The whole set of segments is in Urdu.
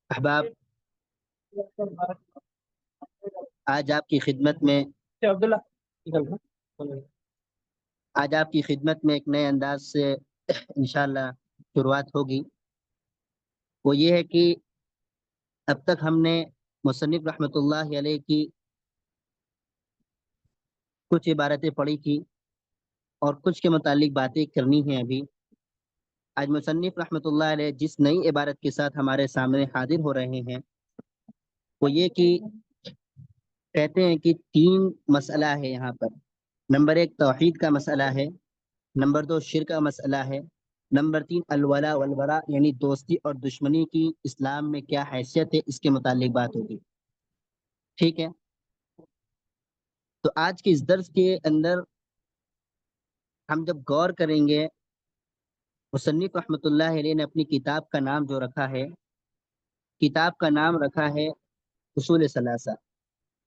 احباب، آج آپ کی خدمت میں آج آپ کی خدمت میں ایک نئے انداز سے انشاءاللہ شروعات ہوگی۔ وہ یہ ہے کہ اب تک ہم نے مصنف رحمۃ اللہ علیہ کی کچھ عبارتیں پڑھی تھی اور کچھ کے متعلق باتیں کرنی ہیں ابھی۔ آج مصنف رحمۃ اللہ علیہ جس نئی عبارت کے ساتھ ہمارے سامنے حاضر ہو رہے ہیں وہ یہ کہ کہتے ہیں کہ تین مسئلہ ہے یہاں پر۔ نمبر ایک توحید کا مسئلہ ہے، نمبر دو شرک کا مسئلہ ہے، نمبر تین الولا والبرا یعنی دوستی اور دشمنی کی اسلام میں کیا حیثیت ہے، اس کے متعلق بات ہوگی۔ ٹھیک ہے، تو آج کے اس درس کے اندر ہم جب غور کریں گے، مصنف رحمۃ اللہ علیہ نے اپنی کتاب کا نام جو رکھا ہے، کتاب کا نام رکھا ہے اصول ثلاثہ۔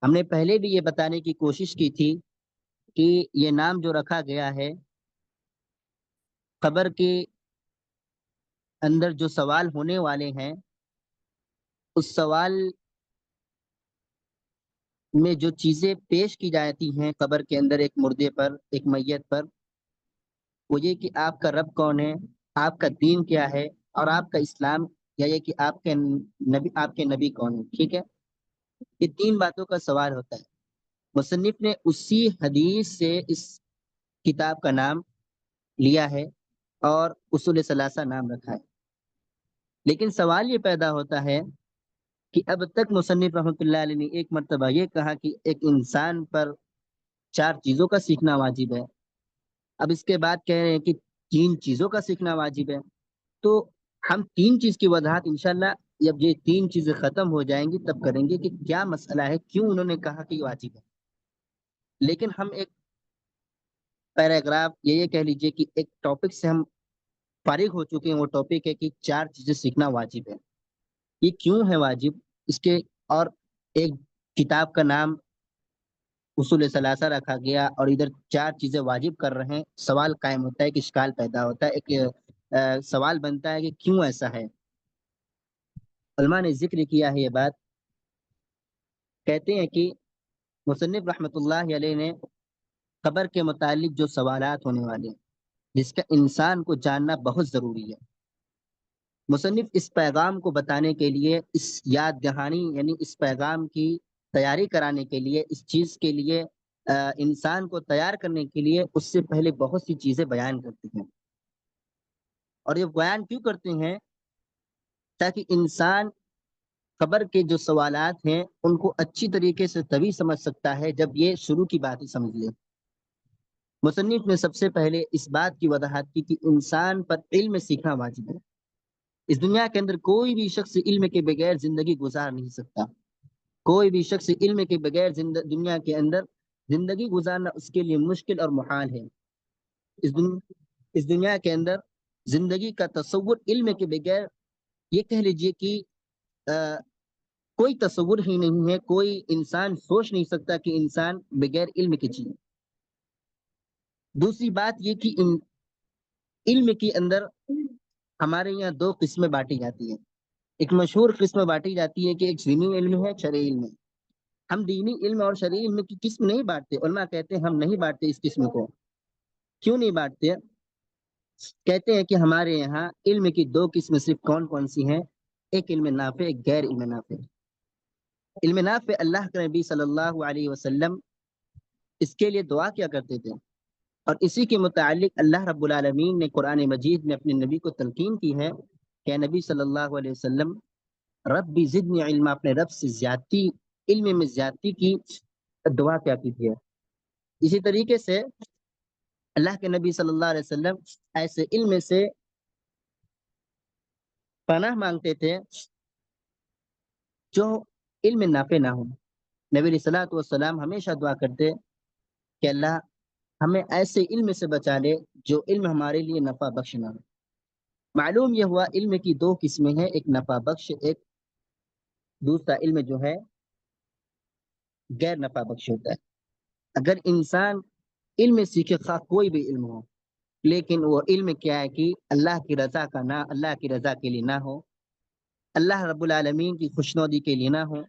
ہم نے پہلے بھی یہ بتانے کی کوشش کی تھی کہ یہ نام جو رکھا گیا ہے، قبر کے اندر جو سوال ہونے والے ہیں اس سوال میں جو چیزیں پیش کی جاتی ہیں قبر کے اندر ایک مردے پر، ایک میت پر، وہ یہ کہ آپ کا رب کون ہے، آپ کا دین کیا ہے، اور آپ کا اسلام، یا یہ کہ آپ کے نبی کون ہے۔ ٹھیک ہے، یہ تین باتوں کا سوال ہوتا ہے۔ مصنف نے اسی حدیث سے اس کتاب کا نام لیا ہے اور اصول ثلاثہ نام رکھا ہے۔ لیکن سوال یہ پیدا ہوتا ہے کہ اب تک مصنف رحمۃ اللہ علیہ نے ایک مرتبہ یہ کہا کہ ایک انسان پر چار چیزوں کا سیکھنا واجب ہے، اب اس کے بعد کہہ رہے ہیں کہ تین چیزوں کا سیکھنا واجب ہے۔ تو ہم تین چیز کی وضاحت انشاءاللہ جب یہ تین چیزیں ختم ہو جائیں گی تب کریں گے کہ کیا مسئلہ ہے، کیوں انہوں نے کہا کہ یہ واجب ہے۔ لیکن ہم ایک پیراگراف یہ کہہ لیجئے کہ ایک ٹاپک سے ہم فارغ ہو چکے ہیں، وہ ٹاپک ہے کہ چار چیزیں سیکھنا واجب ہے۔ یہ کیوں ہے واجب، اس کے اور ایک کتاب کا نام اصول ثلاثہ رکھا گیا اور ادھر چار چیزیں واجب کر رہے ہیں، سوال قائم ہوتا ہے کہ اشکال پیدا ہوتا ہے، ایک سوال بنتا ہے کہ کیوں ایسا ہے۔ علماء نے ذکر کیا ہے یہ بات، کہتے ہیں کہ مصنف رحمۃ اللہ علیہ نے قبر کے متعلق جو سوالات ہونے والے ہیں جس کا انسان کو جاننا بہت ضروری ہے، مصنف اس پیغام کو بتانے کے لیے، اس یاد دہانی یعنی اس پیغام کی تیاری کرانے کے لیے، اس چیز کے لیے انسان کو تیار کرنے کے لیے اس سے پہلے بہت سی چیزیں بیان کرتے ہیں۔ اور یہ بیان کیوں کرتے ہیں؟ تاکہ انسان قبر کے جو سوالات ہیں ان کو اچھی طریقے سے تبھی سمجھ سکتا ہے جب یہ شروع کی باتیں سمجھ لے۔ مصنف نے سب سے پہلے اس بات کی وضاحت کی کہ انسان پر علم سیکھنا واجب ہے۔ اس دنیا کے اندر کوئی بھی شخص علم کے بغیر زندگی گزار نہیں سکتا، کوئی بھی شخص علم کے بغیر دنیا کے اندر زندگی گزارنا اس کے لیے مشکل اور محال ہے۔ اس دنیا کے اندر زندگی کا تصور علم کے بغیر یہ کہہ لیجئے کہ کوئی تصور ہی نہیں ہے، کوئی انسان سوچ نہیں سکتا کہ انسان بغیر علم کی چیز۔ دوسری بات یہ کہ علم کے اندر ہمارے یہاں دو قسمیں بانٹی جاتی ہیں۔ ایک مشہور قسم بانٹی جاتی ہے کہ ایک دینی علم ہے، شرعی علم ہے۔ ہم دینی علم اور شرعی علم کی قسم نہیں بانٹتے، علماء کہتے ہیں ہم نہیں بانٹتے اس قسم کو۔ کیوں نہیں بانٹتے؟ کہتے ہیں کہ ہمارے یہاں علم کی دو قسم صرف کون کون سی ہیں، ایک علم نافع، ایک غیر علم نافع۔ علم نافع اللہ کے نبی صلی اللہ علیہ وسلم اس کے لیے دعا کیا کرتے تھے، اور اسی کے متعلق اللہ رب العالمین نے قرآن مجید میں اپنے نبی کو تلقین کی ہے کہ نبی صلی اللہ علیہ وسلم ربی زدنی علما، اپنے رب سے زیادتی، علم میں زیادتی کی دعا کیا کی تھی۔ اسی طریقے سے اللہ کے نبی صلی اللہ علیہ وسلم ایسے علم سے پناہ مانگتے تھے جو علم نافع نہ ہو۔ نبی علیہ الصلوۃ والسلام ہمیشہ دعا کرتے کہ اللہ ہمیں ایسے علم سے بچا لے جو علم ہمارے لیے نفع بخش نہ ہو۔ معلوم یہ ہوا علم کی دو قسمیں ہیں، ایک نفع بخش، ایک دوسرا علم جو ہے غیر نفع بخش ہوتا ہے۔ اگر انسان علم سیکھے، خواہ کوئی بھی علم ہو، لیکن وہ علم کیا ہے کہ اللہ کی رضا کا نہ، اللہ کی رضا کے لیے نہ ہو، اللہ رب العالمین کی خوشنودی کے لیے نہ ہو،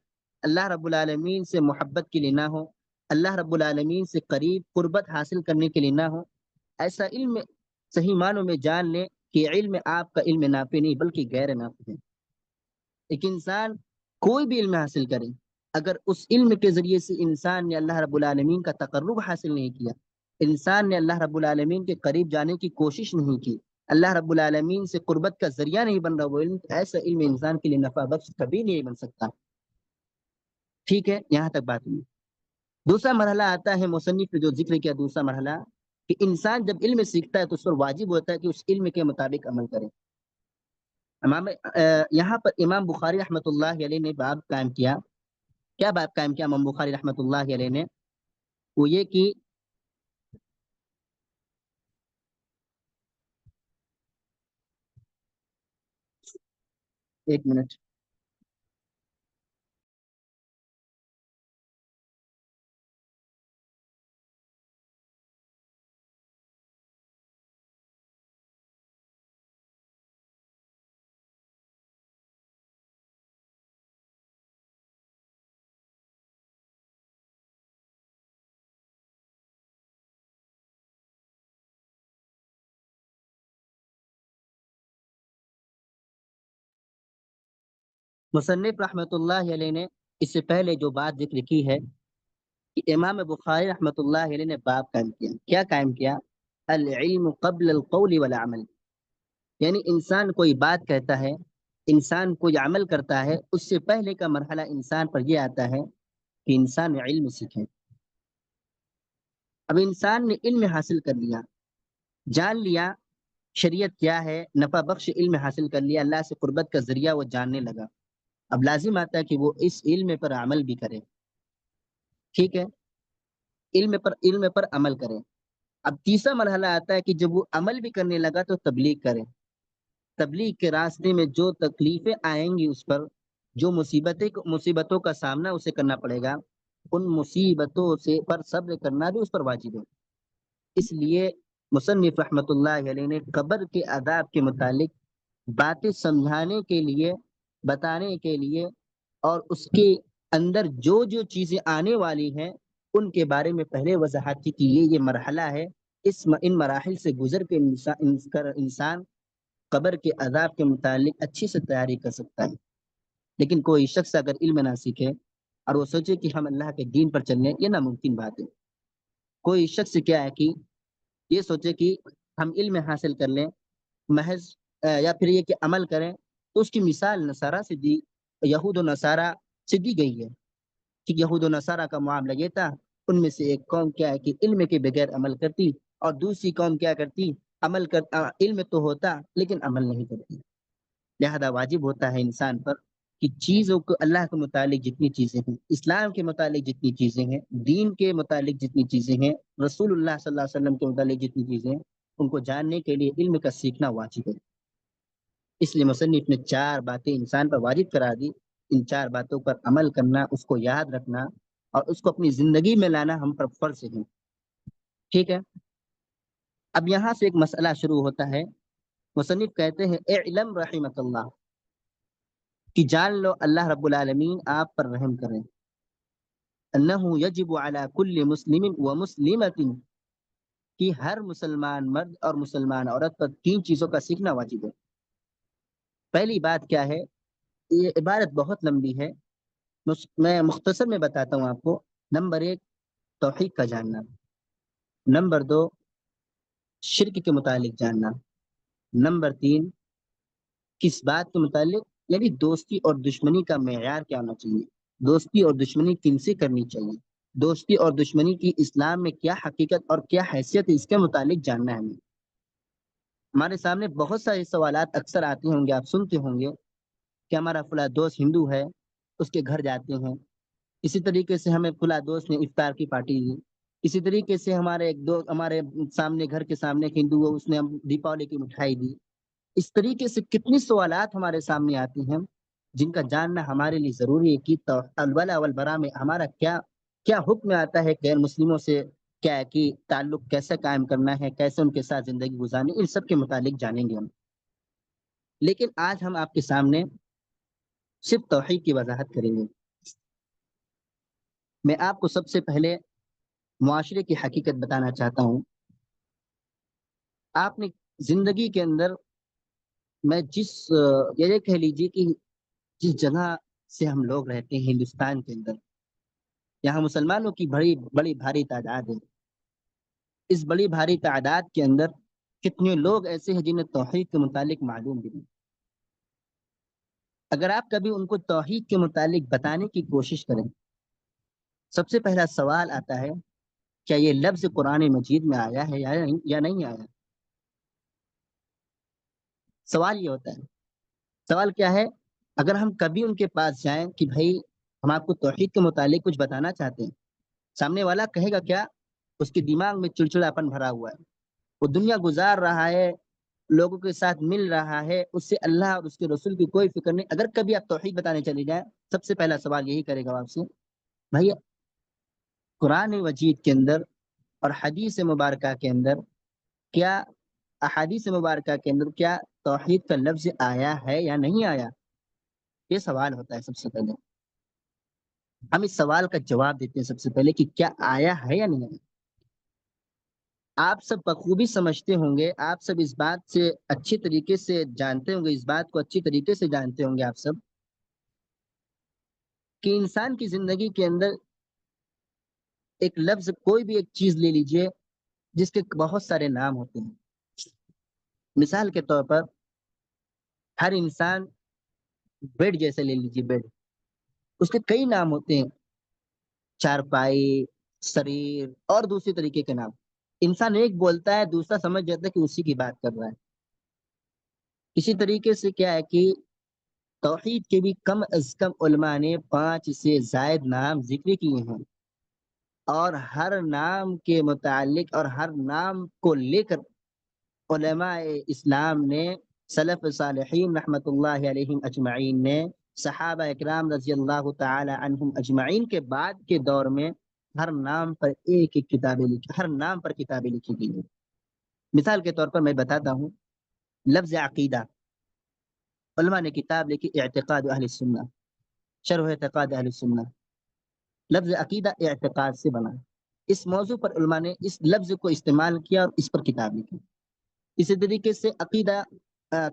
اللہ رب العالمین سے محبت کے لیے نہ ہو، اللہ رب العالمین سے قریب قربت حاصل کرنے کے لیے نہ ہو، ایسا علم صحیح معنوں میں جان لیں کہ علم آپ کا علم نافع نہیں بلکہ غیر نافع ہے۔ ایک انسان کوئی بھی علم حاصل کرے، اگر اس علم کے ذریعے سے انسان نے اللہ رب العالمین کا تقرب حاصل نہیں کیا، انسان نے اللہ رب العالمین کے قریب جانے کی کوشش نہیں کی، اللہ رب العالمین سے قربت کا ذریعہ نہیں بن رہا وہ علم، ایسا علم انسان کے لیے نفع بخش کبھی نہیں بن سکتا۔ ٹھیک ہے، یہاں تک بات ہوئی۔ دوسرا مرحلہ آتا ہے مصنف نے جو ذکر کیا، دوسرا مرحلہ کہ انسان جب علم سیکھتا ہے تو اس پر واجب ہوتا ہے کہ اس علم کے مطابق عمل کرے۔ یہاں پر امام بخاری رحمۃ اللہ علیہ نے باب قائم کیا۔ کیا باب قائم کیا امام بخاری رحمۃ اللہ علیہ نے؟ وہ یہ کہ ایک منٹ، مصنف رحمۃ اللہ علیہ نے اس سے پہلے جو بات ذکر کی ہے کہ امام بخاری رحمۃ اللہ علیہ نے باب قائم کیا، کیا قائم کیا؟ العلم قبل القول والعمل، یعنی انسان کوئی بات کہتا ہے، انسان کوئی عمل کرتا ہے، اس سے پہلے کا مرحلہ انسان پر یہ آتا ہے کہ انسان علم سیکھے۔ اب انسان نے علم حاصل کر لیا، جان لیا شریعت کیا ہے، نفع بخش علم حاصل کر لیا، اللہ سے قربت کا ذریعہ وہ جاننے لگا، اب لازم آتا ہے کہ وہ اس علم پر عمل بھی کرے۔ ٹھیک ہے، علم پر عمل کرے۔ اب تیسرا مرحلہ آتا ہے کہ جب وہ عمل بھی کرنے لگا تو تبلیغ کرے۔ تبلیغ کے راستے میں جو تکلیفیں آئیں گی اس پر، جو مصیبتوں کا سامنا اسے کرنا پڑے گا، ان مصیبتوں سے پر صبر کرنا بھی اس پر واجب ہے۔ اس لیے مصنف رحمۃ اللہ علیہ نے قبر کے عذاب کے متعلق باتیں سمجھانے کے لیے، بتانے کے لیے، اور اس کے اندر جو جو چیزیں آنے والی ہیں ان کے بارے میں پہلے وضاحت کی کہ یہ مرحلہ ہے، ان مراحل سے گزر کے انسان قبر کے عذاب کے متعلق اچھی سے تیاری کر سکتا ہے۔ لیکن کوئی شخص اگر علم نہ سیکھے اور وہ سوچے کہ ہم اللہ کے دین پر چلنے، یہ ناممکن بات ہے۔ کوئی شخص کیا ہے کہ یہ سوچے کہ ہم علم حاصل کر لیں محض یا پھر یہ کہ عمل کریں، تو اس کی مثال نصارہ سے دی، یہود و نصارہ سے دی گئی ہے کہ یہود و نصارہ کا معاملہ یہ تھا، ان میں سے ایک قوم کیا ہے کہ علم کے بغیر عمل کرتی، اور دوسری قوم کیا کرتی، علم تو ہوتا لیکن عمل نہیں کرتی۔ لہذا واجب ہوتا ہے انسان پر کہ چیزوں کو، اللہ کے متعلق جتنی چیزیں ہیں، اسلام کے متعلق جتنی چیزیں ہیں، دین کے متعلق جتنی چیزیں ہیں، رسول اللہ صلی اللہ علیہ وسلم کے متعلق جتنی چیزیں ہیں، ان کو جاننے کے لیے علم کا سیکھنا واجب ہے۔ اس لیے مصنف نے چار باتیں انسان پر واجب کرا دی، ان چار باتوں پر عمل کرنا، اس کو یاد رکھنا اور اس کو اپنی زندگی میں لانا ہم پر فرض ہے۔ ٹھیک ہے، اب یہاں سے ایک مسئلہ شروع ہوتا ہے۔ مصنف کہتے ہیں اعلم رحمت اللہ، کہ جان لو اللہ رب العالمین آپ پر رحم کریں، انہ یجب علی کل مسلم و مسلمۃ، کہ ہر مسلمان مرد اور مسلمان عورت پر تین چیزوں کا سیکھنا واجب ہے۔ پہلی بات کیا ہے؟ یہ عبارت بہت لمبی ہے، میں مختصر میں بتاتا ہوں آپ کو۔ نمبر ایک، توحید کا جاننا۔ نمبر دو، شرک کے متعلق جاننا۔ نمبر تین، کس بات کے متعلق، یعنی دوستی اور دشمنی کا معیار کیا ہونا چاہیے، دوستی اور دشمنی کن سے کرنی چاہیے، دوستی اور دشمنی کی اسلام میں کیا حقیقت اور کیا حیثیت ہے، اس کے متعلق جاننا ہے ہمیں۔ ہمارے سامنے بہت سارے سوالات اکثر آتے ہوں گے، آپ سنتے ہوں گے کہ ہمارا فلاں دوست ہندو ہے، اس کے گھر جاتے ہیں، اسی طریقے سے ہمیں فلاں دوست نے افطار کی پارٹی دی، اسی طریقے سے ہمارے ایک دوست، ہمارے سامنے گھر کے سامنے ایک ہندو ہے، اس نے ہم دیپاولی کی مٹھائی دی۔ اس طریقے سے کتنی سوالات ہمارے سامنے آتی ہیں جن کا جاننا ہمارے لیے ضروری ہے کہ الولا والبرا میں ہمارا کیا کیا حکم آتا ہے، غیر مسلموں سے کیا ہے کہ تعلق کیسے قائم کرنا ہے، کیسے ان کے ساتھ زندگی گزارنی، ان سب کے متعلق جانیں گے ہم۔ لیکن آج ہم آپ کے سامنے صرف توحید کی وضاحت کریں گے۔ میں آپ کو سب سے پہلے معاشرے کی حقیقت بتانا چاہتا ہوں۔ آپ نے زندگی کے اندر، میں یہ کہہ لیجیے کہ جس جگہ سے ہم لوگ رہتے ہیں ہندوستان کے اندر، یہاں مسلمانوں کی بڑی بڑی بھاری تعداد ہے۔ اس بڑی بھاری تعداد کے اندر کتنے لوگ ایسے ہیں جنہیں توحید کے متعلق معلوم بھی نہیں۔ اگر آپ کبھی ان کو توحید کے متعلق بتانے کی کوشش کریں، سب سے پہلا سوال آتا ہے، کیا یہ لفظ قرآن مجید میں آیا ہے یا نہیں آیا؟ سوال یہ ہوتا ہے۔ سوال کیا ہے؟ اگر ہم کبھی ان کے پاس جائیں کہ بھائی ہم آپ کو توحید کے متعلق کچھ بتانا چاہتے ہیں، سامنے والا کہے گا کیا؟ اس کے دماغ میں چڑچڑاپن بھرا ہوا ہے، وہ دنیا گزار رہا ہے، لوگوں کے ساتھ مل رہا ہے، اس سے اللہ اور اس کے رسول کی کوئی فکر نہیں۔ اگر کبھی آپ توحید بتانے چلے جائیں، سب سے پہلا سوال یہی کرے گا آپ سے، بھائی قرآن مجید کے اندر اور حدیث مبارکہ کے اندر کیا، احادیث مبارکہ کے اندر کیا توحید کا لفظ آیا ہے یا نہیں آیا؟ یہ سوال ہوتا ہے سب سے پہلے۔ ہم اس سوال کا جواب دیتے ہیں سب سے پہلے کہ کیا آیا ہے یا نہیں آیا۔ آپ سب بخوبی سمجھتے ہوں گے، آپ سب اس بات سے اچھی طریقے سے جانتے ہوں گے، اس بات کو اچھی طریقے سے جانتے ہوں گے آپ سب، کہ انسان کی زندگی کے اندر ایک لفظ، کوئی بھی ایک چیز لے لیجئے جس کے بہت سارے نام ہوتے ہیں۔ مثال کے طور پر ہر انسان، بیڈ جیسے لے لیجیے، بیڈ، اس کے کئی نام ہوتے ہیں، چارپائی، سریر اور دوسری طریقے کے نام۔ انسان ایک بولتا ہے، دوسرا سمجھ جاتا ہے کہ اسی کی بات کر رہا ہے۔ اسی طریقے سے کیا ہے کہ توحید کے بھی کم از کم علماء نے 5 سے زائد نام ذکر کیے ہیں، اور ہر نام کے متعلق اور ہر نام کو لے کر علماء اسلام نے، سلف صالحین رحمت اللہ علیہم اجمعین نے، صحابہ اکرام رضی اللہ تعالی عنہم اجمعین کے بعد کے دور میں ہر نام پر ایک ایک کتابیں لکھی، ہر نام پر کتابیں لکھی گئی ہیں۔ مثال کے طور پر میں بتاتا ہوں، لفظ عقیدہ، علماء نے کتاب لکھی اعتقاد اہل السنہ، شرح اعتقاد اہل السنہ۔ لفظ عقیدہ اعتقاد سے بنا، اس موضوع پر علماء نے اس لفظ کو استعمال کیا اور اس پر کتاب لکھی۔ اسی طریقے سے عقیدہ،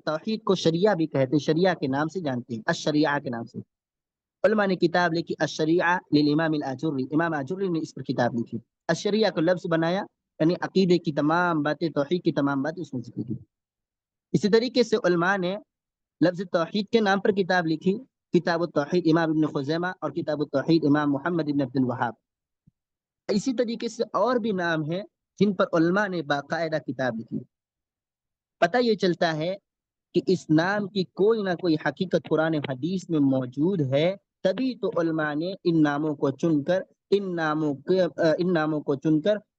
توحید کو شریعہ بھی کہتے ہیں، شریعہ کے نام سے جانتے ہیں، الشریعہ کے نام سے۔ علماء نے کتاب لکھی الشریعہ للامام الاجری، امام اجری نے اس پر کتاب لکھی، الشریعہ کو لفظ بنایا، یعنی عقیدے کی تمام باتیں، توحید کی تمام باتیں اس میں ذکر کی۔ اسی طریقے سے علماء نے لفظ توحید کے نام پر کتاب لکھی، کتاب التوحید امام ابن خزیمہ اور کتاب التوحید امام محمد ابن عبد الوہاب۔ اسی طریقے سے اور بھی نام ہیں جن پر علماء نے باقاعدہ کتاب لکھی۔ پتہ یہ چلتا ہے کہ اس نام کی کوئی نہ کوئی حقیقت قرآن حدیث میں موجود ہے، تبھی تو علماء نے ان ناموں کو چن کر،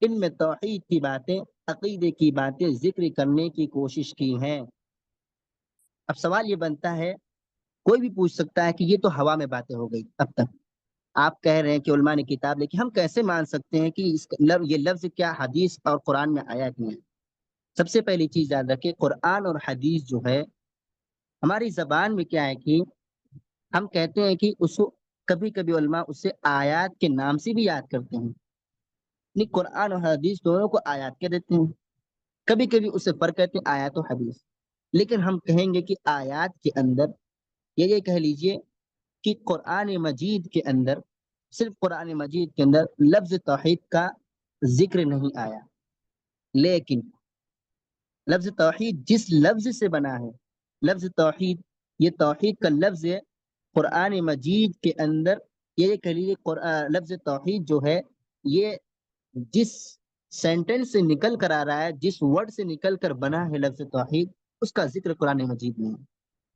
ان میں توحید کی باتیں، عقیدے کی باتیں ذکر کرنے کی کوشش کی ہیں۔ اب سوال یہ بنتا ہے، کوئی بھی پوچھ سکتا ہے کہ یہ تو ہوا میں باتیں ہو گئی، اب تک آپ کہہ رہے ہیں کہ علماء نے کتاب لکھی، ہم کیسے مان سکتے ہیں کہ یہ لفظ کیا حدیث اور قرآن میں آیا کہ نہیں؟ سب سے پہلی چیز یاد رکھیں، قرآن اور حدیث جو ہے ہماری زبان میں کیا ہے کہ ہم کہتے ہیں کہ اس کو کبھی کبھی علماء اسے آیات کے نام سے بھی یاد کرتے ہیں، یعنی قرآن اور حدیث دونوں کو آیات کہہ دیتے ہیں، کبھی کبھی اسے فرق کہتے ہیں آیات و حدیث۔ لیکن ہم کہیں گے کہ آیات کے اندر، یہ کہہ لیجئے کہ قرآن مجید کے اندر، صرف قرآن مجید کے اندر لفظ توحید کا ذکر نہیں آیا، لیکن لفظ توحید جس لفظ سے بنا ہے، لفظ توحید، یہ توحید کا لفظ ہے، قرآن مجید کے اندر یہ کہہ لیجیے لفظ توحید جو ہے، یہ جس سینٹنس سے نکل کر آ رہا ہے، جس ورڈ سے نکل کر بنا ہے لفظ توحید، اس کا ذکر قرآن مجید میں ہے۔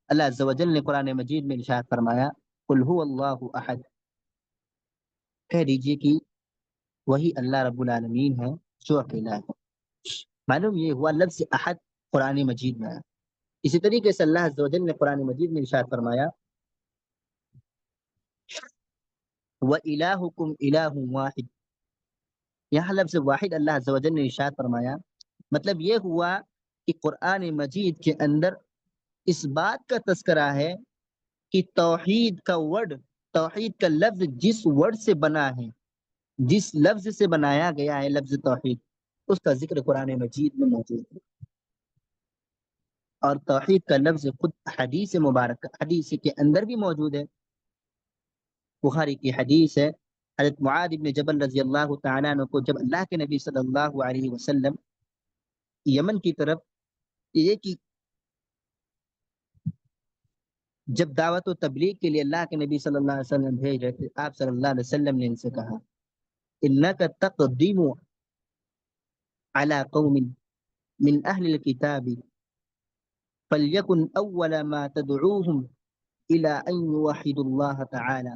اللہ عز و جل نے قرآن مجید میں ارشاد فرمایا، قل هو اللہ احد، کہہ دیجیے کہ وہی اللہ رب العالمین ہے جو اکیلا ہے۔ معلوم یہ ہوا لفظ احد قرآن مجید میں ہے۔ اسی طریقے سے اللہ عز و جل نے قرآن مجید میں ارشاد فرمایا، وَإِلَٰهُكُمْ إِلَٰهٌ وَاحِدٌ، یہاں لفظ واحد اللہ عز و جل نے ارشاد فرمایا، مطلب یہ ہوا کہ قرآن مجید کے اندر اس بات کا تذکرہ ہے کہ توحید کا ورڈ، توحید کا لفظ جس ورڈ سے بنا ہے، جس لفظ سے بنایا گیا ہے لفظ توحید، اس کا ذکر قرآن مجید میں موجود ہے۔ اور توحید کا لفظ خود حدیث مبارک، حدیث کے اندر بھی موجود ہے۔ بخاری کی حدیث ہے، حضرت معاذ بن جبل رضی اللہ تعالیٰ عنہ کو جب اللہ کے نبی صلی اللہ علیہ وسلم یمن کی طرف، یہ کہ جب دعوت و تبلیغ کے لیے اللہ کے نبی صلی اللہ علیہ وسلم بھیج رہے تھے، آپ صلی اللہ علیہ وسلم نے ان سے کہا انک تقدم علی قوم من اہل الکتاب فلیکن اول ما تدعوهم الى ان یوحدوا اللہ تعالی۔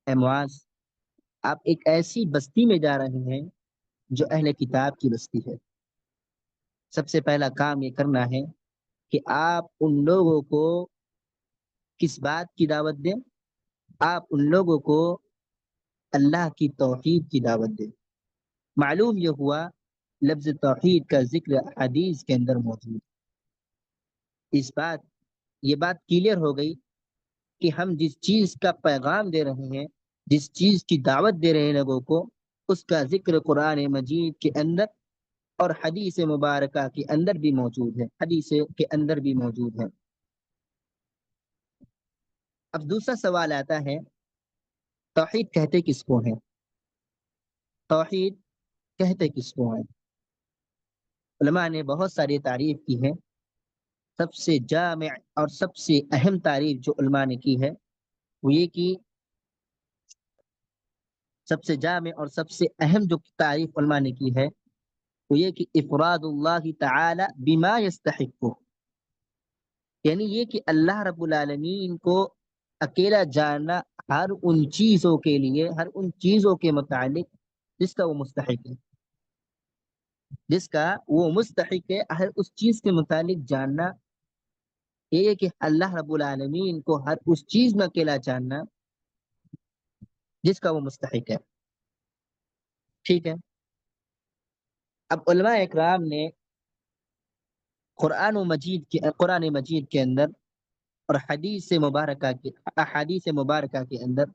اے معاذ، آپ ایک ایسی بستی میں جا رہے ہیں جو اہل کتاب کی بستی ہے، سب سے پہلا کام یہ کرنا ہے کہ آپ ان لوگوں کو کس بات کی دعوت دیں؟ آپ ان لوگوں کو اللہ کی توحید کی دعوت دیں۔ معلوم یہ ہوا لفظ توحید کا ذکر حدیث کے اندر موجود۔ اس بات، یہ بات کلیئر ہو گئی کہ ہم جس چیز کا پیغام دے رہے ہیں، جس چیز کی دعوت دے رہے ہیں لوگوں کو، اس کا ذکر قرآن مجید کے اندر اور حدیث مبارکہ کے اندر بھی موجود ہے، حدیث کے اندر بھی موجود ہے۔ اب دوسرا سوال آتا ہے، توحید کہتے کس کو ہیں؟ توحید کہتے کس کو ہیں؟ علماء نے بہت ساری تعریف کی ہے۔ سب سے جامع اور سب سے اہم تعریف جو علماء نے کی ہے وہ یہ کہ سب سے جامع اور سب سے اہم جو تعریف علماء نے کی ہے وہ یہ کہ افراد اللہ تعالی بما یستحق، یعنی یہ کہ اللہ رب العالمین کو اکیلا جاننا ہر ان چیزوں کے لیے، ہر ان چیزوں کے متعلق جس کا وہ مستحق ہے، جس کا وہ مستحق ہے، ہر اس چیز کے متعلق جاننا، یہ ہے کہ اللہ رب العالمین کو ہر اس چیز میں اکیلا جاننا جس کا وہ مستحق ہے۔ ٹھیک ہے، اب علماء اکرام نے قرآن مجید کے اندر اور حدیث مبارکہ کے احادیث مبارکہ کے اندر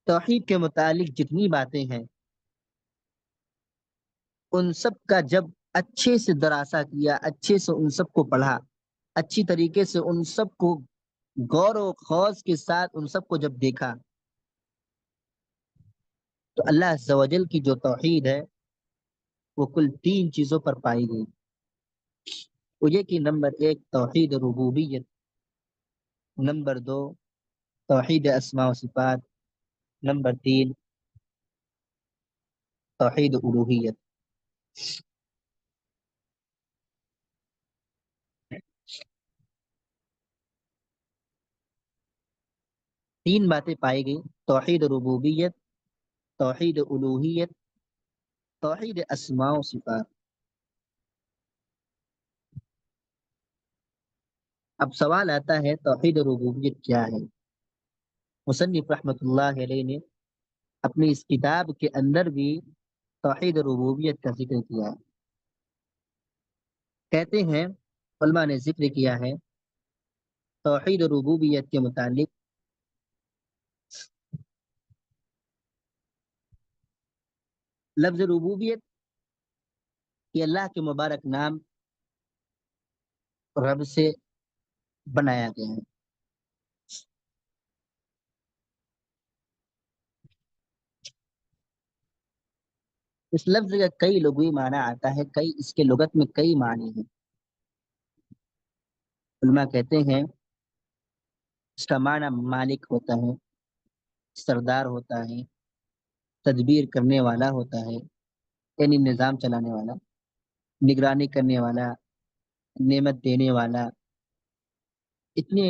توحید کے متعلق جتنی باتیں ہیں ان سب کا جب اچھے سے دراسہ کیا، اچھے سے ان سب کو پڑھا، اچھی طریقے سے ان سب کو غور و خوض کے ساتھ ان سب کو جب دیکھا، تو اللہ عز و جل کی جو توحید ہے وہ کل 3 چیزوں پر پائی گئی۔ وہ یہ کہ نمبر 1 توحید ربوبیت، نمبر 2 توحید اسماء و صفات، نمبر 3 توحید الوہیت۔ تین باتیں پائی گئی، توحید ربوبیت، توحید الوہیت، توحید اسماء و صفات۔ اب سوال آتا ہے توحید ربوبیت کیا ہے؟ مصنف رحمۃ اللہ علیہ نے اپنی اس کتاب کے اندر بھی توحید ربوبیت کا ذکر کیا ہے۔ کہتے ہیں، علماء نے ذکر کیا ہے توحید ربوبیت کے متعلق، لفظ ربوبیت یہ اللہ کے مبارک نام رب سے بنایا گیا ہے۔ اس لفظ کا کئی لغوی معنی آتا ہے، کئی اس کے لغت میں کئی معنی ہیں۔ علماء کہتے ہیں اس کا معنی مالک ہوتا ہے، سردار ہوتا ہے، تدبیر کرنے والا ہوتا ہے، یعنی نظام چلانے والا، نگرانی کرنے والا، نعمت دینے والا، اتنے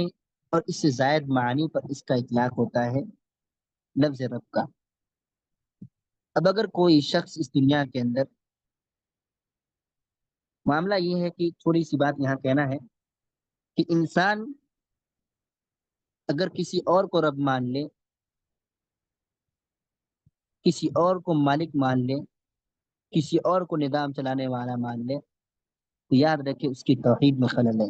اور اس سے زائد معنی پر اس کا اطلاق ہوتا ہے لفظ رب کا۔ اب اگر کوئی شخص اس دنیا کے اندر، معاملہ یہ ہے کہ تھوڑی سی بات یہاں کہنا ہے کہ انسان اگر کسی اور کو رب مان لے، کسی اور کو مالک مان لے، کسی اور کو نظام چلانے والا مان لے، تو یاد رکھے اس کی توحید میں خلل ہے۔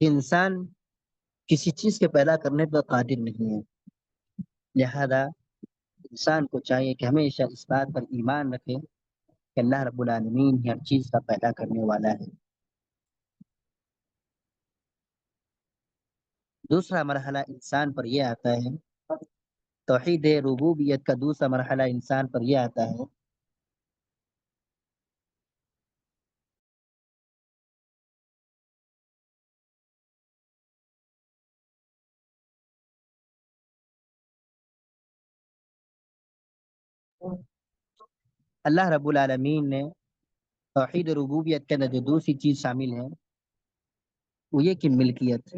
کہ انسان کسی چیز کے پیدا کرنے پر قادر نہیں ہے، لہذا انسان کو چاہیے کہ ہمیشہ اس بات پر ایمان رکھے کہ اللہ رب العالمین ہی ہر چیز کا پیدا کرنے والا ہے۔ دوسرا مرحلہ انسان پر یہ آتا ہے، توحید ربوبیت کا دوسرا مرحلہ انسان پر یہ آتا ہے اللہ رب العالمین نے توحید ربوبیت کے اندر جو دوسری چیز شامل ہے وہ یہ کہ ملکیت،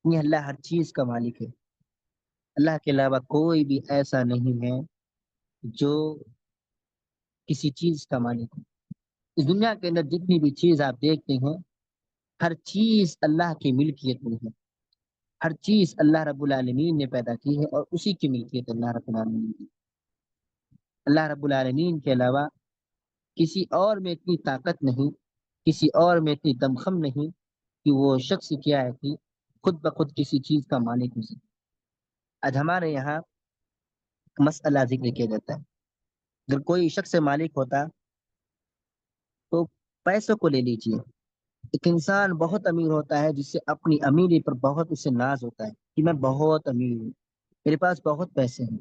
یہ اللہ ہر چیز کا مالک ہے، اللہ کے علاوہ کوئی بھی ایسا نہیں ہے جو کسی چیز کا مالک ہے۔ اس دنیا کے اندر جتنی بھی چیز آپ دیکھتے ہیں ہر چیز اللہ کی ملکیت میں ہے، ہر چیز اللہ رب العالمین نے پیدا کی ہے اور اسی کی ملکیت اللہ رب العالمین کی۔ اللہ رب العالمین کے علاوہ کسی اور میں اتنی طاقت نہیں، کسی اور میں اتنی دمخم نہیں کہ وہ شخص کیا ہے کہ خود بخود کسی چیز کا مالک ہو سکے۔ آج ہمارے یہاں مسئلہ ذکر کیا جاتا ہے، اگر کوئی شخص مالک ہوتا تو پیسوں کو لے لیجیے، ایک انسان بہت امیر ہوتا ہے جس سے اپنی امیری پر بہت اسے ناز ہوتا ہے کہ میں بہت امیر ہوں، میرے پاس بہت پیسے ہیں،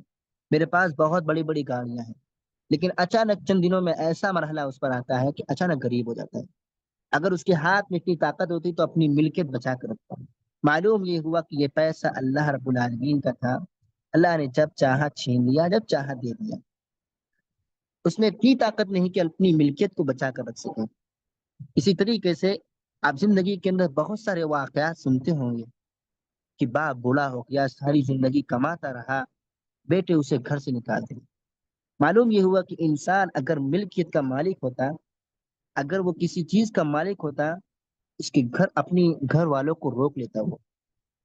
میرے پاس بہت بڑی بڑی گاڑیاں ہیں، لیکن اچانک چند دنوں میں ایسا مرحلہ اس پر آتا ہے کہ اچانک غریب ہو جاتا ہے۔ اگر اس کے ہاتھ میں اتنی طاقت ہوتی تو اپنی ملکیت بچا کر رکھتا۔ معلوم یہ ہوا کہ یہ پیسہ اللہ رب العالمین کا تھا، اللہ نے جب چاہا چھین لیا، جب چاہا دے دیا، اس میں اتنی طاقت نہیں کہ اپنی ملکیت کو بچا کر رکھ سکے۔ اسی طریقے سے آپ زندگی کے اندر بہت سارے واقعات سنتے ہوں گے کہ باپ بوڑھا ہو گیا، ساری زندگی کماتا رہا، بیٹے اسے گھر سے نکال دے۔ معلوم یہ ہوا کہ انسان اگر ملکیت کا مالک ہوتا، اگر وہ کسی چیز کا مالک ہوتا، اس کے گھر اپنی گھر والوں کو روک لیتا، وہ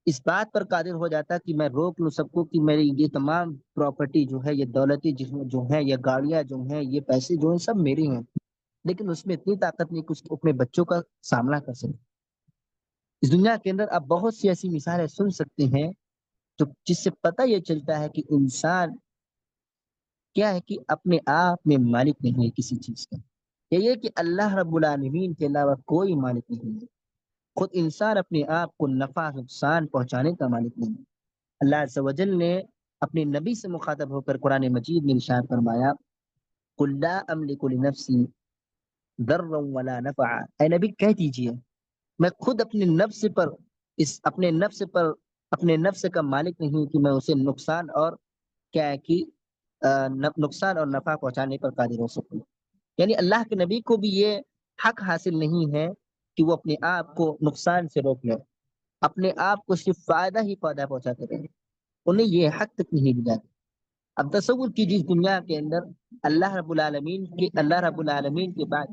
اس بات پر قادر ہو جاتا کہ میں روک لوں سب کو کہ میری یہ تمام پراپرٹی جو ہے، یہ دولتی جو ہے، یہ گاڑیاں جو ہیں، یہ پیسے جو ہیں، سب میری ہیں، لیکن اس میں اتنی طاقت نہیں کہ اس کو اپنے بچوں کا سامنا کر سکے۔ اس دنیا کے اندر آپ بہت سی ایسی مثالیں سن سکتے ہیں جو جس سے پتہ یہ چلتا ہے کہ انسان کیا ہے کہ اپنے آپ میں مالک نہیں ہے کسی چیز کا، یہ کہ اللہ رب العالمین کے علاوہ کوئی مالک نہیں ہے، خود انسان اپنے آپ کو نفع نقصان پہنچانے کا مالک نہیں ہے۔ اللہ عز و جل نے اپنے نبی سے مخاطب ہو کر قرآن مجید میں ارشاد فرمایا، قل لا املک لنفسی ضرا ولا نفعا، اے نبی کہہ دیجئے میں خود اپنے نفس پر اپنے نفس پر اپنے نفس کا مالک نہیں ہوں کہ میں اسے نقصان اور کیا ہے کہ نقصان اور نفع پہنچانے پر قادر ہو سکوں۔ یعنی اللہ کے نبی کو بھی یہ حق حاصل نہیں ہے کہ وہ اپنے آپ کو نقصان سے روک لے، اپنے آپ کو صرف فائدہ ہی فائدہ پہنچاتے رہے، انہیں یہ حق تک نہیں دیا۔ اب تصور کیجیے اس دنیا کے اندر اللہ رب العالمین کے بعد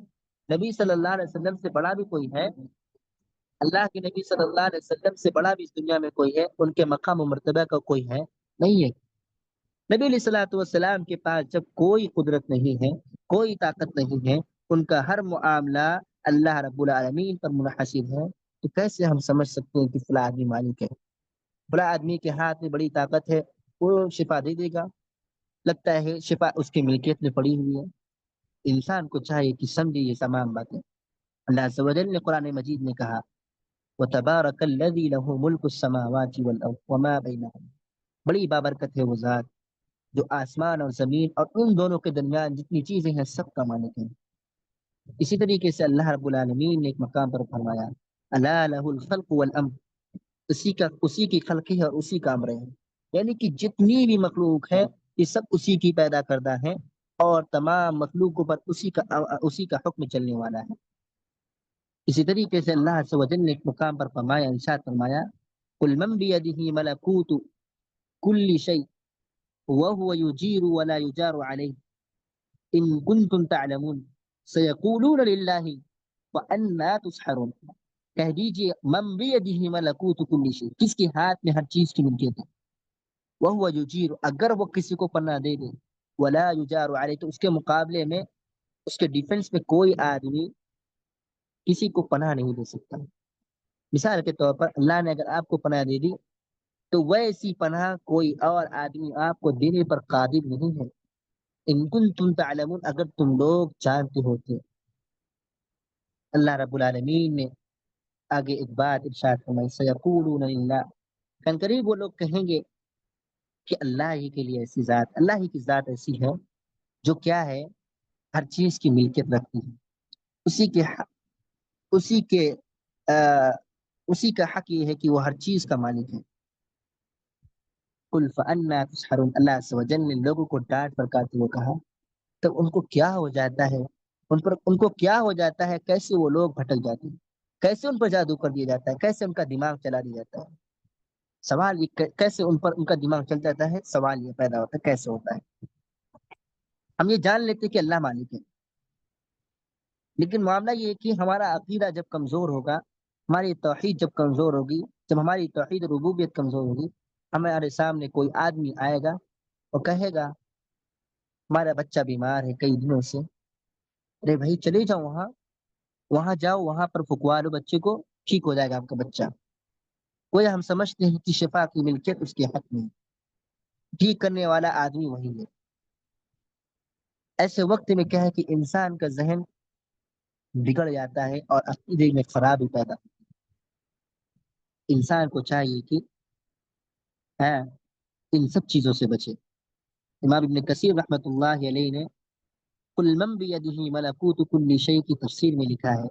نبی صلی اللہ علیہ وسلم سے بڑا بھی کوئی ہے؟ اللہ کے نبی صلی اللہ علیہ وسلم سے بڑا بھی اس دنیا میں کوئی ہے؟ ان کے مقام و مرتبہ کا کوئی ہے؟ نہیں ہے۔ نبی علیہ الصلوۃ والسلام کے پاس جب کوئی قدرت نہیں ہے، کوئی طاقت نہیں ہے، ان کا ہر معاملہ اللہ رب العالمین پر منحصر ہے، تو کیسے ہم سمجھ سکتے ہیں کہ فلاں آدمی مالک ہے؟ فلاں آدمی کے ہاتھ میں بڑی طاقت ہے، وہ شفا دے دے گا، لگتا ہے شفا اس کی ملکیت میں پڑی ہوئی ہے۔ انسان کو چاہیے کہ سمجھے یہ تمام باتیں۔ اللہ عز و جل نے قرآن مجید میں کہا، وَتَبَارَكَ الَّذِي لَهُ مُلْكُ السَّمَاوَاتِ وَالْأَرْضِ وَمَا بَيْنَهُمَا، بڑی بابرکت ہے وہ ذات جو آسمان اور زمین اور ان دونوں کے درمیان جتنی چیزیں ہیں سب کا مالک ہے۔ اسی طریقے سے اللہ رب العالمین نے ایک مقام پر فرمایا، الا له الخلق والامر، اسی کی خلقی ہے اور اسی کا امر ہے، یعنی کہ جتنی بھی مخلوق ہے یہ سب اسی کی پیدا کردہ ہے اور تمام مخلوقوں پر اسی کا حکم چلنے والا ہے۔ اسی طریقے سے اللہ عز و جل نے ایک مقام پر فرمایا، ارشاد فرمایا، قل من بیدہ ملکوت کل شیء وهو يجير ولا يجار عليه ان کنتم تعلمون سيقولون للہ وأنا تسحرون، کہہ دیجئے من بیدہ ملکوت کل شیء، کس کے ہاتھ میں ہر چیز کی ملکیت ہے، وہو یجیر، اگر وہ کسی کو پناہ دے دے، ولا یجار علیہ، تو اس کے مقابلے میں اس کے ڈیفنس میں کوئی آدمی کسی کو پناہ نہیں دے سکتا۔ مثال کے طور پر اللہ نے اگر آپ کو پناہ دے دی تو ویسی پناہ کوئی اور آدمی آپ کو دینے پر قادر نہیں ہے. ان کنتم تعلمون، اگر تم لوگ جانتے ہوتے. اللہ رب العالمین نے آگے ایک بات ارشاد فرمائی، سیقولون للہ، کن قریب وہ لوگ کہیں گے کہ اللہ ہی کے لیے ایسی ذات، اللہ ہی کی ذات ایسی ہے جو کیا ہے، ہر چیز کی ملکیت رکھتی ہے، اسی کے اسی کے آ، اسی کا حق یہ ہے کہ وہ ہر چیز کا مالک ہے. قل فأنا تسحرون، اللہ عز و جل نے لوگوں کو ڈانٹ پڑکاتے ہوئے کہا تب ان کو کیا ہو جاتا ہے، ان کو کیا ہو جاتا ہے، کیسے وہ لوگ بھٹک جاتے ہیں، کیسے ان پر جادو کر دیا جاتا ہے، کیسے ان کا دماغ چلا دیا جاتا ہے. سوال یہ کیسے ان پر ان کا دماغ چل جاتا ہے، سوال یہ پیدا ہوتا ہے کیسے ہوتا ہے. ہم یہ جان لیتے کہ اللہ مالک ہے، لیکن معاملہ یہ ہے کہ ہمارا عقیدہ جب کمزور ہوگا، ہماری توحید جب کمزور ہوگی، جب ہماری توحید ربوبیت کمزور ہوگی، ہمارے سامنے کوئی آدمی آئے گا اور کہے گا ہمارا بچہ بیمار ہے کئی دنوں سے، ارے بھائی چلے جاؤ وہاں، وہاں جاؤ، وہاں پر پھکوا لو بچے کو، ٹھیک ہو جائے گا آپ کا بچہ. کوئی ہم سمجھتے ہیں کہ شفا کی ملکیت اس کے حق میں، ٹھیک کرنے والا آدمی وہی ہے. ایسے وقت میں کیا ہے کہ انسان کا ذہن بگڑ جاتا ہے اور عقیدے میں خرابی پیدا. انسان کو چاہیے کہ ہاں ان سب چیزوں سے بچے. امام ابن کثیر رحمۃ اللہ علیہ نے قل من بیدہ ملکوت کل شیء کی تفسیر میں لکھا ہے،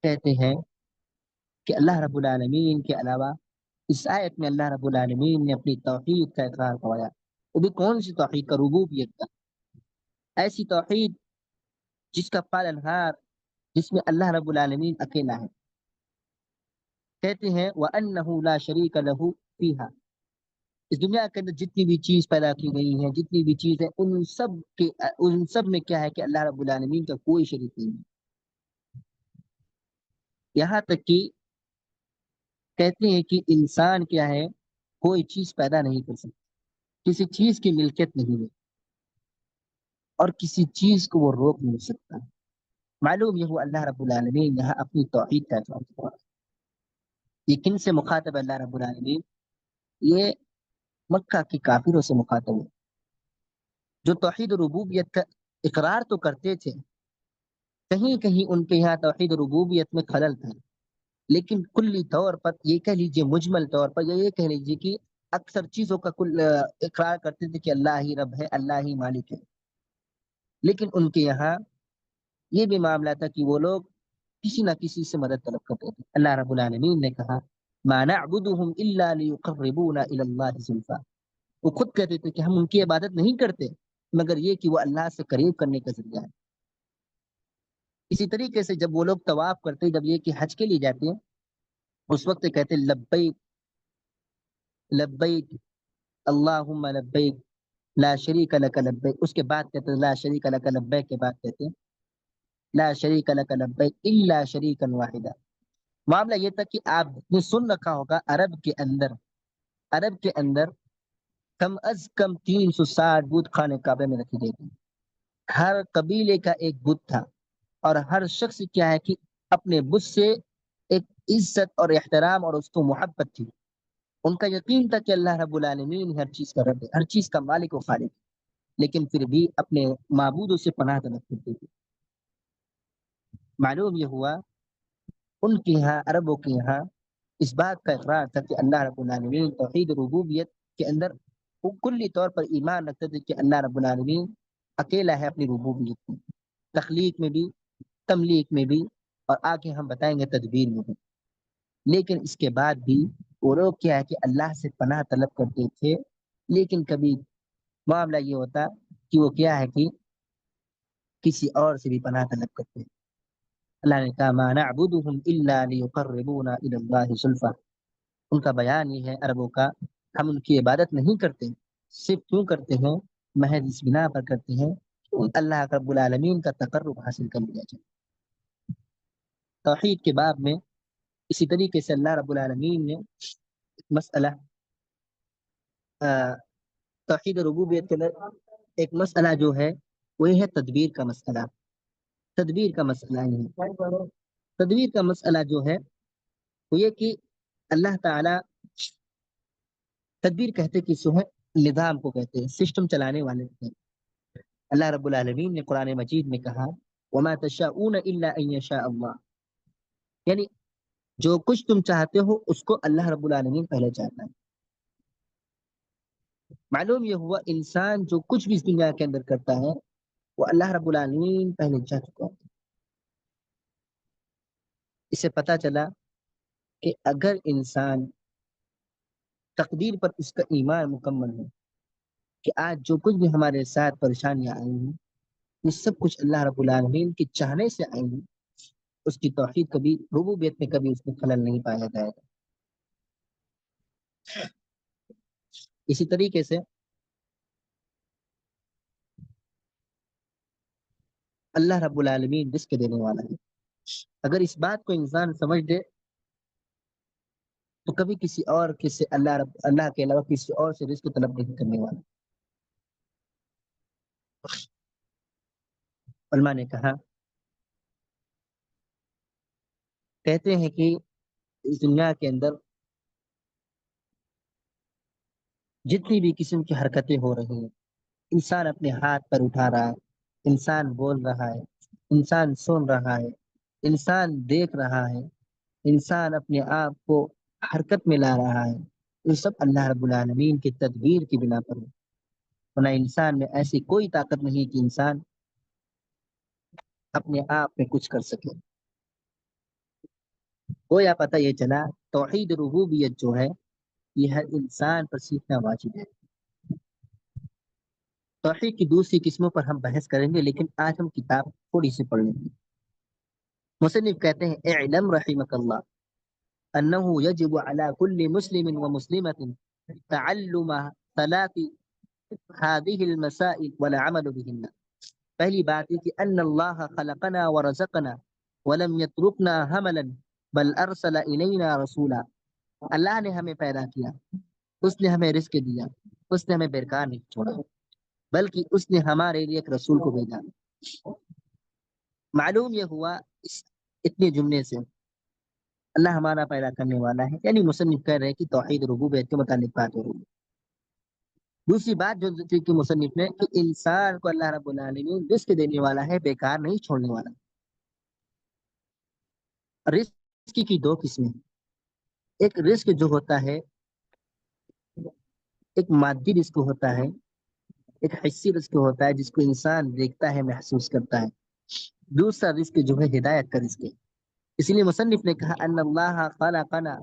کہتے ہیں کہ اللہ رب العالمین کے علاوہ اس آیت میں اللہ رب العالمین نے اپنی توحید کا اقرار کروایا. وہ بھی کون سی توحید کا، ربوبیت کا. ایسی توحید جس کا پالنہار، جس میں اللہ رب العالمین اکیلا ہے. کہتے ہیں وَأَنَّهُ لَا شَرِيكَ لَهُ فِيهَا، اس دنیا کے اندر جتنی بھی چیز پیدا کی گئی ہیں، جتنی بھی چیز ہے، ان سب میں کیا ہے کہ اللہ رب العالمین کا کوئی شریک نہیں ہے. یہاں تک کہ کہتے ہیں کہ انسان کیا ہے، کوئی چیز پیدا نہیں کر سکتا، کسی چیز کی ملکیت نہیں ہے، اور کسی چیز کو وہ روک نہیں سکتا. معلوم یہ ہوا اللہ رب العالمین یہاں اپنی توحید کا اعتراف کر رہا ہے. یہ کن سے مخاطب ہے اللہ رب العالمین؟ یہ مکہ کی کافروں سے مخاطب ہے، جو توحید ربوبیت کا اقرار تو کرتے تھے، کہیں کہیں ان کے یہاں توحید ربوبیت میں خلل تھا، لیکن کلی طور پر یہ کہہ لیجیے، مجمل طور پر یہ کہہ لیجیے کہ اکثر چیزوں کا کل اقرار کرتے تھے کہ اللہ ہی رب ہے، اللہ ہی مالک ہے. لیکن ان کے یہاں یہ بھی معاملہ تھا کہ وہ لوگ کسی نہ کسی سے مدد طلب کرتے تھے. اللہ رب العالمین نے کہا ما نعبدهم الا ليقربونا الى الله زلفا، وہ خود کہتے تھے کہ ہم ان کی عبادت نہیں کرتے مگر یہ کہ وہ اللہ سے قریب کرنے کا ذریعہ ہے. اسی طریقے سے جب وہ لوگ طواف کرتے، جب یہ کہ حج کے لیے جاتے ہیں، اس وقت کہتے لبیک لبیک اللہم لبیک لا شریک لک لبیک. اس کے بعد کہتے لا شریک لک لبیک کے بعد کہتے لا شریک لک لبیک الا شریکا واحدا. معاملہ یہ تھا کہ آپ نے سن رکھا ہوگا عرب کے اندر کم از کم 360 بت خانے کعبے میں رکھی گئی تھی. ہر قبیلے کا ایک بت تھا، اور ہر شخص کیا ہے کہ اپنے بت سے ایک عزت اور احترام اور اس کو محبت تھی. ان کا یقین تھا کہ اللہ رب العالمین ہر چیز کا رب ہے، ہر چیز کا مالک و خالق، لیکن پھر بھی اپنے معبودوں سے پناہ طلب کرتے تھے. معلوم یہ ہوا ان کے یہاں، عربوں کے یہاں اس بات کا اقرار تھا کہ اللہ رب العالمین توحید ربوبیت کے اندر وہ کلی طور پر ایمان رکھتے تھے کہ اللہ رب العالمین اکیلا ہے اپنی ربوبیت میں، تخلیق میں بھی، تملیک میں بھی، اور آگے ہم بتائیں گے تدبیر میں بھی. لیکن اس کے بعد بھی وہ لوگ کیا ہے کہ اللہ سے پناہ طلب کرتے تھے، لیکن کبھی معاملہ یہ ہوتا کہ وہ کیا ہے کہ کسی اور سے بھی پناہ طلب کرتے ہیں. اللہ نے کہا ما نعبدهم الا ليقربونا الى الله زلفا. ان کا بیان یہ ہے عربوں کا، ہم ان کی عبادت نہیں کرتے، صرف کیوں کرتے ہیں؟ محض اس بنا پر کرتے ہیں کہ اللہ رب العالمین کا تقرب حاصل کر لیا جائے. توحید کے باب میں اسی طریقے سے اللہ رب العالمین نے مسئلہ توحید ربوبیت کے اندر ایک مسئلہ جو ہے وہ ہے تدبیر کا مسئلہ. تدبیر کا مسئلہ یہ ہے، تدبیر کا مسئلہ جو ہے وہ یہ کہ اللہ تعالی تدبیر کہتے کس کو ہے؟ نظام کو کہتے ہیں، سسٹم چلانے والے کو کہتے ہیں۔ اللہ رب العالمین نے قرآن مجید میں کہا وما تشاءون الا ان یشاء اللہ، یعنی جو کچھ تم چاہتے ہو اس کو اللہ رب العالمین پہلے چاہتا ہے۔ معلوم یہ ہوا انسان جو کچھ بھی اس دنیا کے اندر کرتا ہے وہ اللہ رب العالمین پہلے چاہ چکا ہے۔ اس سے پتا چلا کہ اگر انسان تقدیر پر اس کا ایمان مکمل ہے کہ آج جو کچھ بھی ہمارے ساتھ پریشانیاں آئی ہیں یہ سب کچھ اللہ رب العالمین کے چاہنے سے آئی ہیں، اس کی توحید کبھی، ربوبیت میں کبھی اس میں خلل نہیں پایا جائے گا۔ اسی طریقے سے اللہ رب العالمین رزق دینے والا ہے۔ اگر اس بات کو انسان سمجھ دے تو کبھی کسی اور کسی اللہ کے علاوہ کسی اور سے رزق طلب نہیں کرنے والا۔ علماء نے کہا، کہتے ہیں کہ اس دنیا کے اندر جتنی بھی قسم کی حرکتیں ہو رہی ہیں، انسان اپنے ہاتھ پر اٹھا رہا ہے، انسان بول رہا ہے، انسان سن رہا ہے، انسان دیکھ رہا ہے، انسان اپنے آپ کو حرکت میں لا رہا ہے، یہ سب اللہ رب العالمین کی تدبیر کی بنا پر ہے۔ ورنہ انسان میں ایسی کوئی طاقت نہیں کہ انسان اپنے آپ میں کچھ کر سکے۔ گویا پتہ یہ چلا توحید ربوبیت جو ہے یہ ہر انسان پر سیکھنا واجب ہے۔ توحید کی دوسری قسموں پر ہم بحث کریں گے، لیکن آج ہم کتاب تھوڑی سی پڑھ لیں گے۔ مصنف کہتے ہیں اعلم رحمک اللہ انه يجب على كل مسلم ومسلمة تعلم ثلاث هذه المسائل والعمل بهن۔ پہلی بات یہ کہ ان اللہ خلقنا ورزقنا ولم يتركنا هملا بل ارسل الینا رسولا، اللہ نے ہمیں پیدا کیا، اس نے ہمیں رزق دیا، اس نے ہمیں بیکار نہیں چھوڑا، بلکہ اس نے ہمارے لیے ایک رسول کو بھیجا۔ معلوم یہ ہوا اس اتنے جملے سے اللہ ہمارا پیدا کرنے والا ہے، یعنی مصنف کہہ رہے ہیں کہ توحید ربوبیت کے متعلق بات ہو رہی ہے۔ دوسری بات جو ذکر کی مصنف نے کہ انسان کو اللہ رب العالمین رزق دینے والا ہے، بیکار نہیں چھوڑنے والا۔ رزق کی دو قسمیں، ایک رزق جو ہوتا ہے ایک مادی رزق ہوتا ہے، ایک حسی رزق ہوتا ہے جس کو انسان دیکھتا ہے، محسوس کرتا ہے۔ دوسرا رزق جو ہے ہدایت کا رزق ہے۔ اس لیے مصنف نے کہا ان اللہ خلقنا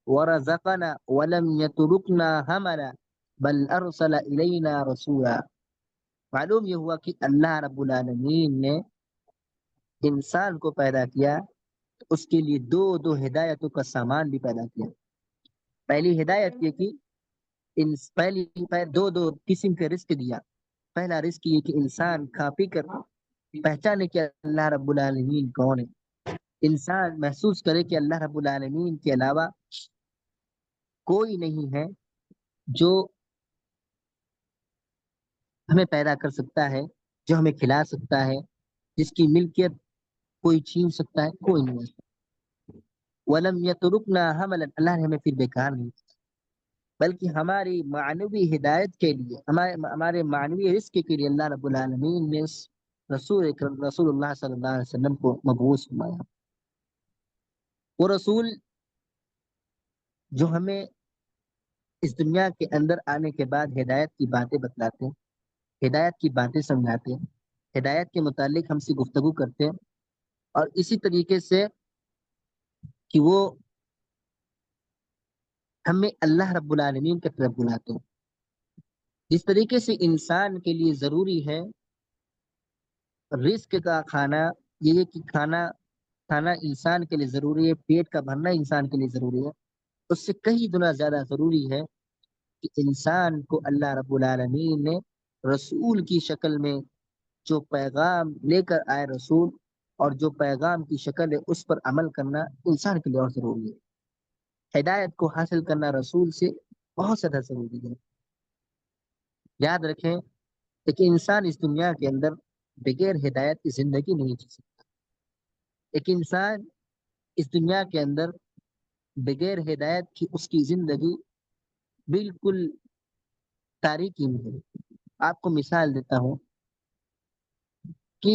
ورزقنا ولم يتركنا هملا بل ارسل الینا رسولا۔ معلوم یہ ہوا کہ اللہ رب العالمین نے انسان کو پیدا کیا، اس کے لیے دو دو ہدایتوں کا سامان بھی پیدا کیا۔ پہلی ہدایت یہ کہ دو دو قسم کے رزق دیا۔ پہلا رزق یہ کہ انسان کھا پی کر پہچانے کہ اللہ رب العالمین کون ہے، انسان محسوس کرے کہ اللہ رب العالمین کے علاوہ کوئی نہیں ہے جو ہمیں پیدا کر سکتا ہے، جو ہمیں کھلا سکتا ہے، جس کی ملکیت کوئی چھین سکتا ہے، کوئی نہیں ہے۔ ولم یترکنا حملا، اللہ نے ہمیں پھر بیکار نہیں کیا، بلکہ ہماری معنوی ہدایت کے لیے، ہمارے معنوی رزق کے لیے اللہ رب العالمین نے رسول اللہ صلی اللہ علیہ وسلم کو مبعوث فرمایا۔ وہ رسول جو ہمیں اس دنیا کے اندر آنے کے بعد ہدایت کی باتیں بتلاتے، ہدایت کی باتیں سمجھاتے، ہدایت کے متعلق ہم سے گفتگو کرتے، اور اسی طریقے سے کہ وہ ہمیں اللہ رب العالمین کی طرف بلاتے ہیں۔ جس طریقے سے انسان کے لیے ضروری ہے رزق کا کھانا، یہ کہ کھانا انسان کے لیے ضروری ہے، پیٹ کا بھرنا انسان کے لیے ضروری ہے، اس سے کئی گنا زیادہ ضروری ہے کہ انسان کو اللہ رب العالمین نے رسول کی شکل میں جو پیغام لے کر آئے رسول، اور جو پیغام کی شکل ہے اس پر عمل کرنا انسان کے لیے اور ضروری ہے۔ ہدایت کو حاصل کرنا رسول سے بہت زیادہ ضروری ہے۔ یاد رکھیں کہ انسان اس دنیا کے اندر بغیر ہدایت کی زندگی نہیں جی سکتا۔ ایک انسان اس دنیا کے اندر بغیر ہدایت کی اس کی زندگی بالکل تاریکی میں ہے۔ آپ کو مثال دیتا ہوں کہ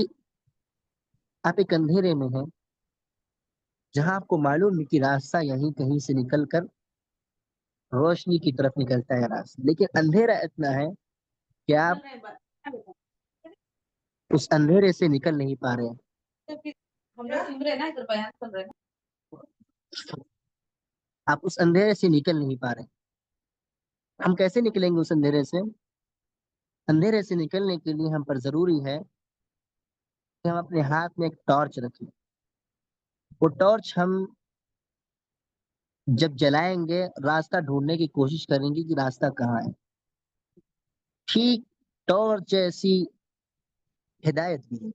آپ ایک اندھیرے میں ہیں جہاں آپ کو معلوم ہے کہ راستہ یہیں کہیں سے نکل کر روشنی کی طرف نکلتا ہے راستہ، لیکن اندھیرا اتنا ہے کہ آپ اس اندھیرے سے نکل نہیں پا رہے ہیں۔ آپ اس اندھیرے سے نکل نہیں پا رہے۔ ہم کیسے نکلیں گے اس اندھیرے سے؟ اندھیرے سے نکلنے کے لیے ہم پر ضروری ہے کہ ہم اپنے ہاتھ میں ایک ٹارچ رکھیں۔ وہ ٹارچ ہم جب جلائیں گے راستہ ڈھونڈنے کی کوشش کریں گے کہ راستہ کہاں ہے۔ ٹھیک ٹارچ جیسی ہدایت بھی ہے۔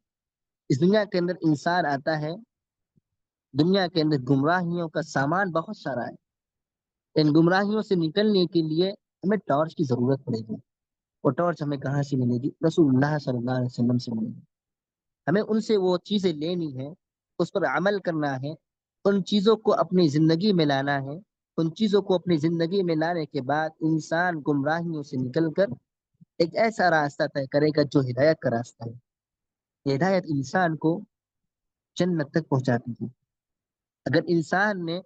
اس دنیا کے اندر انسان آتا ہے، دنیا کے اندر گمراہیوں کا سامان بہت سارا ہے، ان گمراہیوں سے نکلنے کے لیے ہمیں ٹارچ کی ضرورت پڑے گی۔ وہ ٹارچ ہمیں کہاں سے ملے گی؟ رسول اللہ صلی اللہ علیہ وسلم سے ملے گی۔ ہمیں ان سے وہ چیزیں لینی ہے، اس پر عمل کرنا ہے، ان چیزوں کو اپنی زندگی میں لانا ہے۔ ان چیزوں کو اپنی زندگی میں لانے کے بعد انسان گمراہیوں سے نکل کر ایک ایسا راستہ طے کرے گا جو ہدایت کا راستہ ہے۔ ہدایت انسان کو جنت تک پہنچاتی ہے۔ اگر انسان نے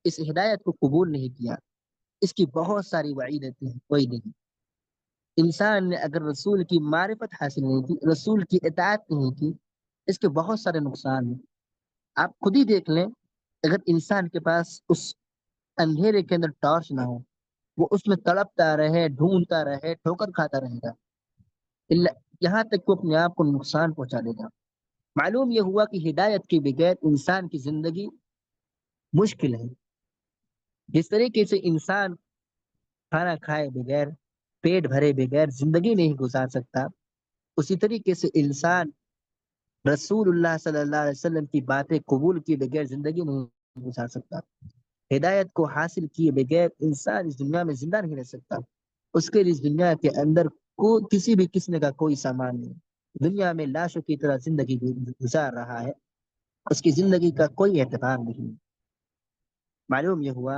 اس ہدایت کو قبول نہیں کیا، اس کی بہت ساری وعیدیں ہیں، کوئی نہیں۔ انسان نے اگر رسول کی معرفت حاصل نہیں کی، رسول کی اطاعت نہیں کی، اس کے بہت سارے نقصان ہیں۔ آپ خود ہی دیکھ لیں، اگر انسان کے پاس اس اندھیرے کے اندر ٹارچ نہ ہو، وہ اس میں تڑپتا رہے، ڈھونڈتا رہے، ٹھوکر کھاتا رہے گا، یہاں تک کہ اپنے آپ کو نقصان پہنچا دے گا۔ معلوم یہ ہوا کہ ہدایت کے بغیر انسان کی زندگی مشکل ہے۔ جس طریقے سے انسان کھانا کھائے بغیر، پیٹ بھرے بغیر زندگی نہیں گزار سکتا، اسی طریقے سے انسان رسول اللہ صلی اللہ علیہ وسلم کی باتیں قبول کیے بغیر زندگی نہیں گزار سکتا۔ ہدایت کو حاصل کیے بغیر انسان اس دنیا میں زندہ نہیں رہ سکتا۔ اس کے لیے اس دنیا کے اندر کسی بھی قسم کا کوئی سامان نہیں، دنیا میں لاشوں کی طرح زندگی گزار رہا ہے، اس کی زندگی کا کوئی اعتبار نہیں۔ معلوم یہ ہوا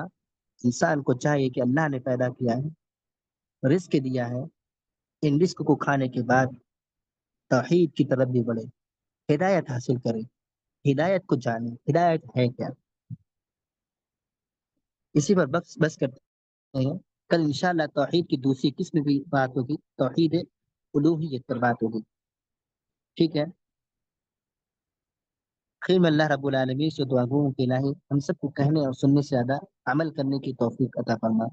انسان کو چاہیے کہ اللہ نے پیدا کیا ہے، رزق دیا ہے، ان رزق کو کھانے کے بعد توحید کی طرف بھی بڑھے، ہدایت حاصل کرے، ہدایت کو جانے، ہدایت ہے کیا۔ اسی پر بس کرتے ہیں، کل انشاءاللہ توحید کی دوسری قسم بھی بات ہوگی، توحید الوہیت پر بات ہوگی، ٹھیک ہے۔ خیر میں اللہ رب العالمین سے دعا گوں کہ الہی ہم سب کو کہنے اور سننے سے زیادہ عمل کرنے کی توفیق عطا فرما،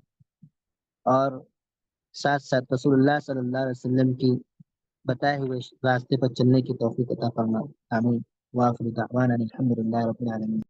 اور ساتھ ساتھ رسول اللہ صلی اللہ علیہ وسلم کی بتائے ہوئے راستے پر چلنے کی توفیق عطا فرما، آمین۔ وآخر دعوانا الحمد للہ رب العالمین۔